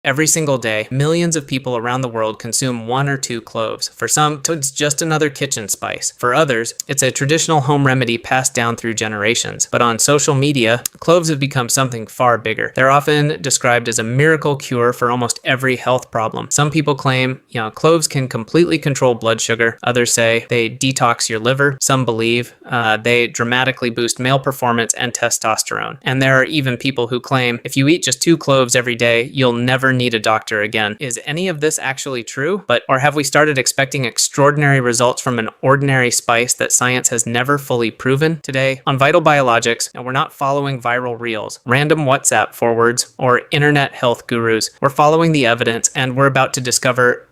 Every single day, millions of people around the world consume 1 or 2 cloves. For some, it's just another kitchen spice. For others, it's a traditional home remedy passed down through generations. But on social media, cloves have become something far bigger. They're often described as a miracle cure for almost every health problem. Some people claim, cloves can completely control blood sugar. Others say they detox your liver. Some believe they dramatically boost male performance and testosterone. And there are even people who claim if you eat just 2 cloves every day, you'll never need a doctor again. Is any of this actually true? Or have we started expecting extraordinary results from an ordinary spice that science has never fully proven? Today on Vital Biologics, and we're not following viral reels, random WhatsApp forwards, or internet health gurus. We're following the evidence, and we're about to discover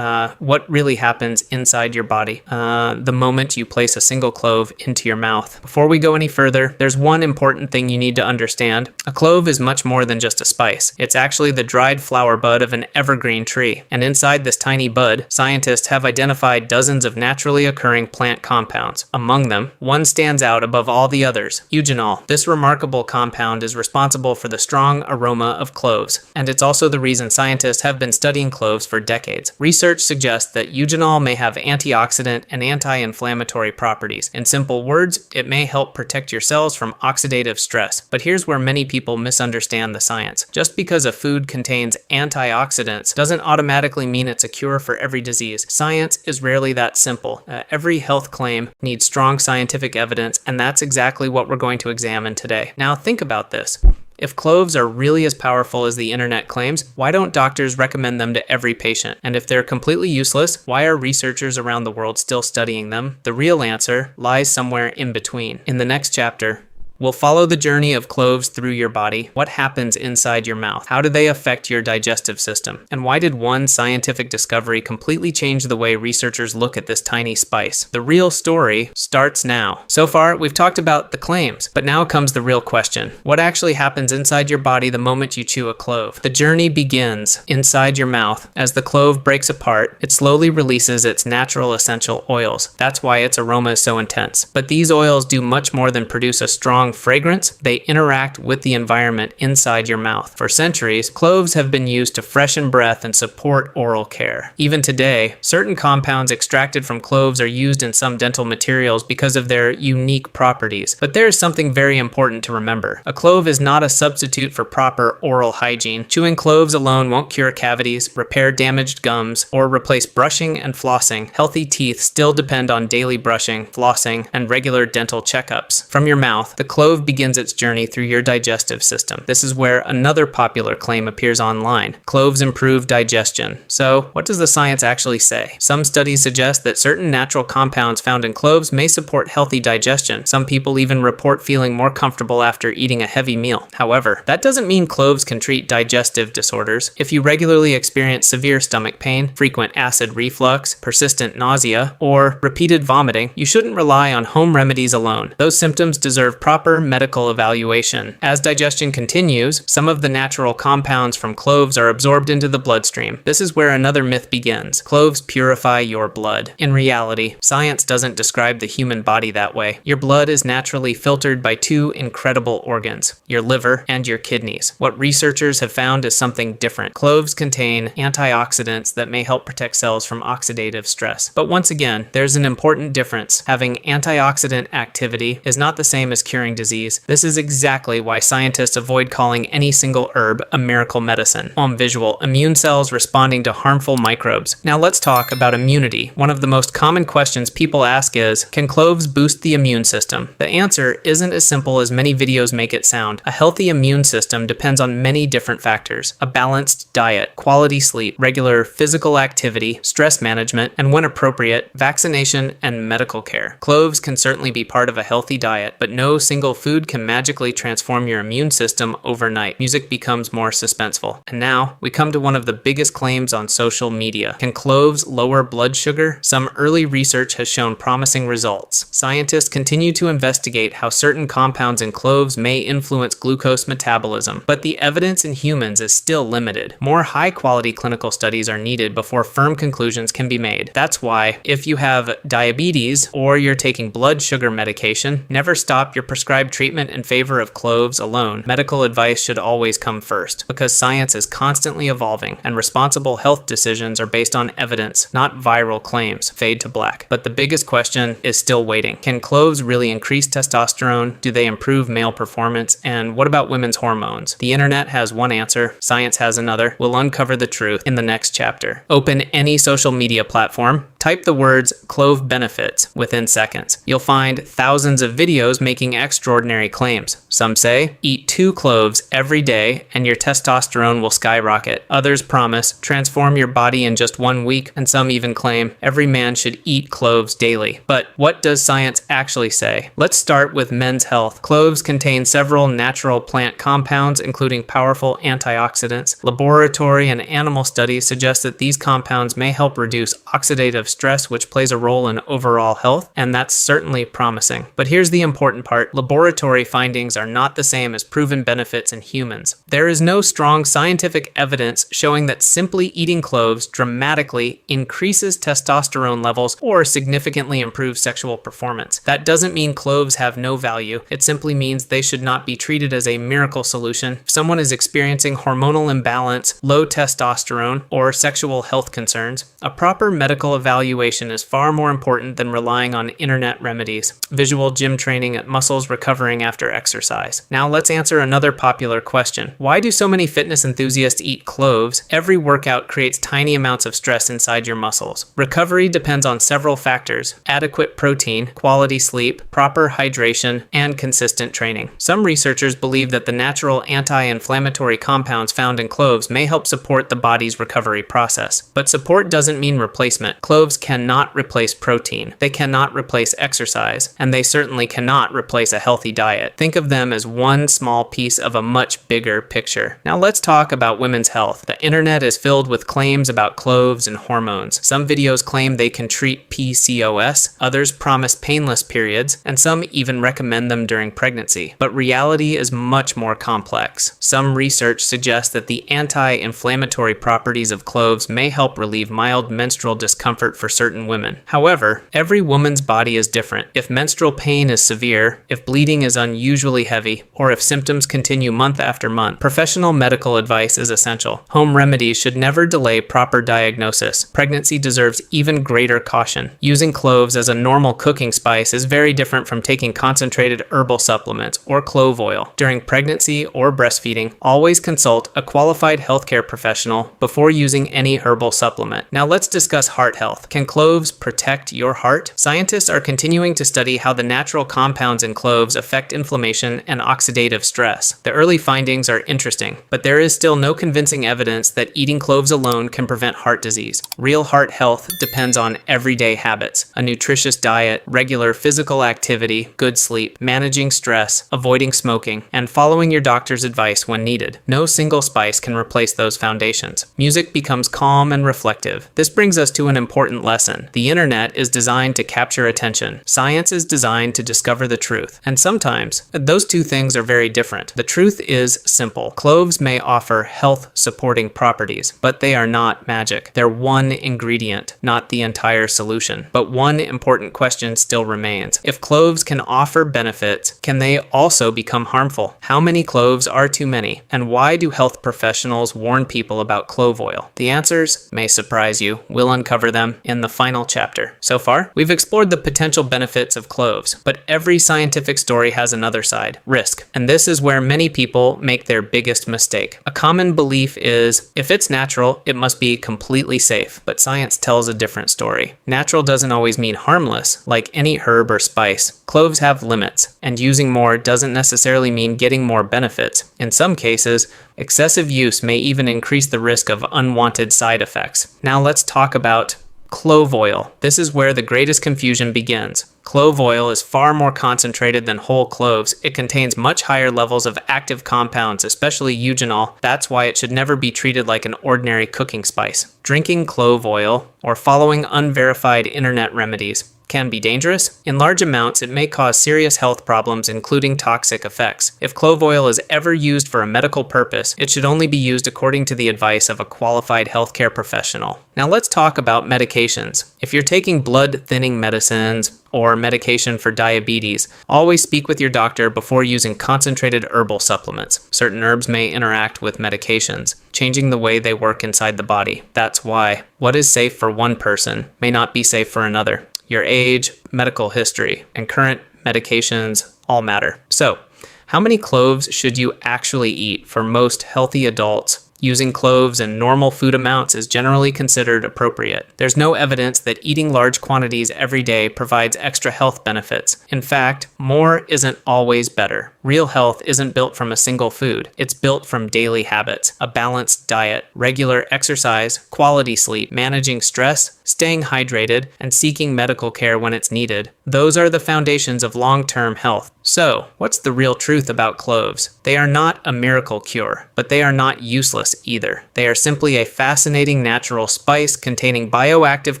what really happens inside your body the moment you place a single clove into your mouth. Before we go any further, there's one important thing you need to understand. A clove is much more than just a spice. It's actually the dried flower bud of an evergreen tree. And inside this tiny bud, scientists have identified dozens of naturally occurring plant compounds. Among them, one stands out above all the others, eugenol. This remarkable compound is responsible for the strong aroma of cloves, and it's also the reason scientists have been studying cloves for decades. Research suggests that eugenol may have antioxidant and anti-inflammatory properties. In simple words, it may help protect your cells from oxidative stress. But here's where many people misunderstand the science. Just because a food contains antioxidants doesn't automatically mean it's a cure for every disease. Science is rarely that simple. Every health claim needs strong scientific evidence, and that's exactly what we're going to examine today. Now think about this. If cloves are really as powerful as the internet claims, why don't doctors recommend them to every patient? And if they're completely useless, why are researchers around the world still studying them? The real answer lies somewhere in between. In the next chapter, we'll follow the journey of cloves through your body. What happens inside your mouth? How do they affect your digestive system? And why did one scientific discovery completely change the way researchers look at this tiny spice? The real story starts now. So far, we've talked about the claims, but now comes the real question. What actually happens inside your body the moment you chew a clove? The journey begins inside your mouth. As the clove breaks apart, it slowly releases its natural essential oils. That's why its aroma is so intense. But these oils do much more than produce a strong fragrance. They interact with the environment inside your mouth. For centuries, cloves have been used to freshen breath and support oral care. Even today, certain compounds extracted from cloves are used in some dental materials because of their unique properties. But there is something very important to remember. A clove is not a substitute for proper oral hygiene. Chewing cloves alone won't cure cavities, repair damaged gums, or replace brushing and flossing. Healthy teeth still depend on daily brushing, flossing, and regular dental checkups. From your mouth, the clove begins its journey through your digestive system. This is where another popular claim appears online. Cloves improve digestion. So, what does the science actually say? Some studies suggest that certain natural compounds found in cloves may support healthy digestion. Some people even report feeling more comfortable after eating a heavy meal. However, that doesn't mean cloves can treat digestive disorders. If you regularly experience severe stomach pain, frequent acid reflux, persistent nausea, or repeated vomiting, you shouldn't rely on home remedies alone. Those symptoms deserve proper medical evaluation. As digestion continues, some of the natural compounds from cloves are absorbed into the bloodstream. This is where another myth begins. Cloves purify your blood. In reality, science doesn't describe the human body that way. Your blood is naturally filtered by 2 incredible organs, your liver and your kidneys. What researchers have found is something different. Cloves contain antioxidants that may help protect cells from oxidative stress. But once again, there's an important difference. Having antioxidant activity is not the same as curing disease. This is exactly why scientists avoid calling any single herb a miracle medicine. On visual, immune cells responding to harmful microbes. Now let's talk about immunity. One of the most common questions people ask is, can cloves boost the immune system? The answer isn't as simple as many videos make it sound. A healthy immune system depends on many different factors. A balanced diet, quality sleep, regular physical activity, stress management, and when appropriate, vaccination and medical care. Cloves can certainly be part of a healthy diet, but no single food can magically transform your immune system overnight. Music becomes more suspenseful. And now, we come to one of the biggest claims on social media. Can cloves lower blood sugar? Some early research has shown promising results. Scientists continue to investigate how certain compounds in cloves may influence glucose metabolism, but the evidence in humans is still limited. More high-quality clinical studies are needed before firm conclusions can be made. That's why, if you have diabetes or you're taking blood sugar medication, never stop your prescribed prescribe treatment in favor of cloves alone, medical advice should always come first, because science is constantly evolving and responsible health decisions are based on evidence, not viral claims. Fade to black. But the biggest question is still waiting. Can cloves really increase testosterone? Do they improve male performance? And what about women's hormones? The internet has one answer, science has another. We'll uncover the truth in the next chapter. Open any social media platform, type the words clove benefits within seconds. You'll find thousands of videos making extraordinary claims. Some say, eat 2 cloves every day and your testosterone will skyrocket. Others promise, transform your body in just 1 week, and some even claim every man should eat cloves daily. But what does science actually say? Let's start with men's health. Cloves contain several natural plant compounds, including powerful antioxidants. Laboratory and animal studies suggest that these compounds may help reduce oxidative stress, which plays a role in overall health, and that's certainly promising. But here's the important part. Laboratory findings are not the same as proven benefits in humans. There is no strong scientific evidence showing that simply eating cloves dramatically increases testosterone levels or significantly improves sexual performance. That doesn't mean cloves have no value. It simply means they should not be treated as a miracle solution if someone is experiencing hormonal imbalance, low testosterone, or sexual health concerns. A proper medical evaluation is far more important than relying on internet remedies. Visual gym training at muscles recovering after exercise. Now let's answer another popular question. Why do so many fitness enthusiasts eat cloves? Every workout creates tiny amounts of stress inside your muscles. Recovery depends on several factors: adequate protein, quality sleep, proper hydration, and consistent training. Some researchers believe that the natural anti-inflammatory compounds found in cloves may help support the body's recovery process. But support doesn't mean replacement. Cloves cannot replace protein. They cannot replace exercise, and they certainly cannot replace a healthy diet. Think of them as one small piece of a much bigger picture. Now let's talk about women's health. The internet is filled with claims about cloves and hormones. Some videos claim they can treat PCOS, others promise painless periods, and some even recommend them during pregnancy. But reality is much more complex. Some research suggests that the anti-inflammatory properties of cloves may help relieve mild menstrual discomfort for certain women. However, every woman's body is different. If menstrual pain is severe, if bleeding is unusually heavy, or if symptoms continue month after month, professional medical advice is essential. Home remedies should never delay proper diagnosis. Pregnancy deserves even greater caution. Using cloves as a normal cooking spice is very different from taking concentrated herbal supplements or clove oil. During pregnancy or breastfeeding, always consult a qualified healthcare professional before using any herbal supplement. Now let's discuss heart health. Can cloves protect your heart? Scientists are continuing to study how the natural compounds in cloves affect inflammation and oxidative stress. The early findings are interesting, but there is still no convincing evidence that eating cloves alone can prevent heart disease. Real heart health depends on everyday habits: a nutritious diet, regular physical activity, good sleep, managing stress, avoiding smoking, and following your doctor's advice when needed. No single spice can replace those foundations. Music becomes calm and reflective. This brings us to an important lesson. The internet is designed to capture attention. Science is designed to discover the truth. And sometimes, those two things are very different. The truth is simple. Cloves may offer health-supporting properties, but they are not magic. They're one ingredient, not the entire solution. But one important question still remains. If cloves can offer benefits, can they also become harmful? How many cloves are too many? And why do health professionals warn people about clove oil? The answers may surprise you. We'll uncover them in the final chapter. So far, we've explored the potential benefits of cloves, but every scientific story has another side: risk. And this is where many people make their biggest mistake. A common belief is, if it's natural, it must be completely safe, but science tells a different story. Natural doesn't always mean harmless. Like any herb or spice, cloves have limits, and using more doesn't necessarily mean getting more benefits. In some cases, excessive use may even increase the risk of unwanted side effects. Now let's talk about clove oil. This is where the greatest confusion begins. Clove oil is far more concentrated than whole cloves. It contains much higher levels of active compounds, especially eugenol. That's why it should never be treated like an ordinary cooking spice. Drinking clove oil or following unverified internet remedies can be dangerous. In large amounts, it may cause serious health problems, including toxic effects. If clove oil is ever used for a medical purpose, it should only be used according to the advice of a qualified healthcare professional. Now let's talk about medications. If you're taking blood-thinning medicines or medication for diabetes, always speak with your doctor before using concentrated herbal supplements. Certain herbs may interact with medications, changing the way they work inside the body. That's why what is safe for one person may not be safe for another. Your age, medical history, and current medications all matter. So, how many cloves should you actually eat? For most healthy adults, using cloves in normal food amounts is generally considered appropriate. There's no evidence that eating large quantities every day provides extra health benefits. In fact, more isn't always better. Real health isn't built from a single food. It's built from daily habits, a balanced diet, regular exercise, quality sleep, managing stress, staying hydrated, and seeking medical care when it's needed. Those are the foundations of long-term health. So, what's the real truth about cloves? They are not a miracle cure, but they are not useless either. They are simply a fascinating natural spice containing bioactive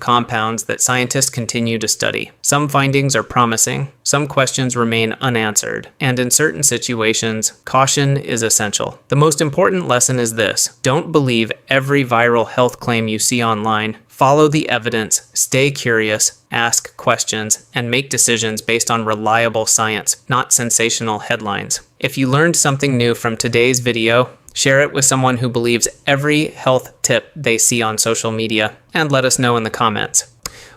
compounds that scientists continue to study. Some findings are promising, some questions remain unanswered, and in certain situations, caution is essential. The most important lesson is this: don't believe every viral health claim you see online. Follow the evidence, stay curious, ask questions, and make decisions based on reliable science, not sensational headlines. If you learned something new from today's video, share it with someone who believes every health tip they see on social media, and let us know in the comments.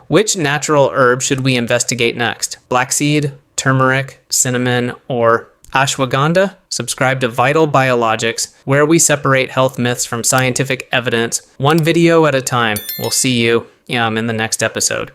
Which natural herb should we investigate next? Blackseed, turmeric, cinnamon, or ashwagandha? Subscribe to Vital Biologics, where we separate health myths from scientific evidence, one video at a time. We'll see you in the next episode.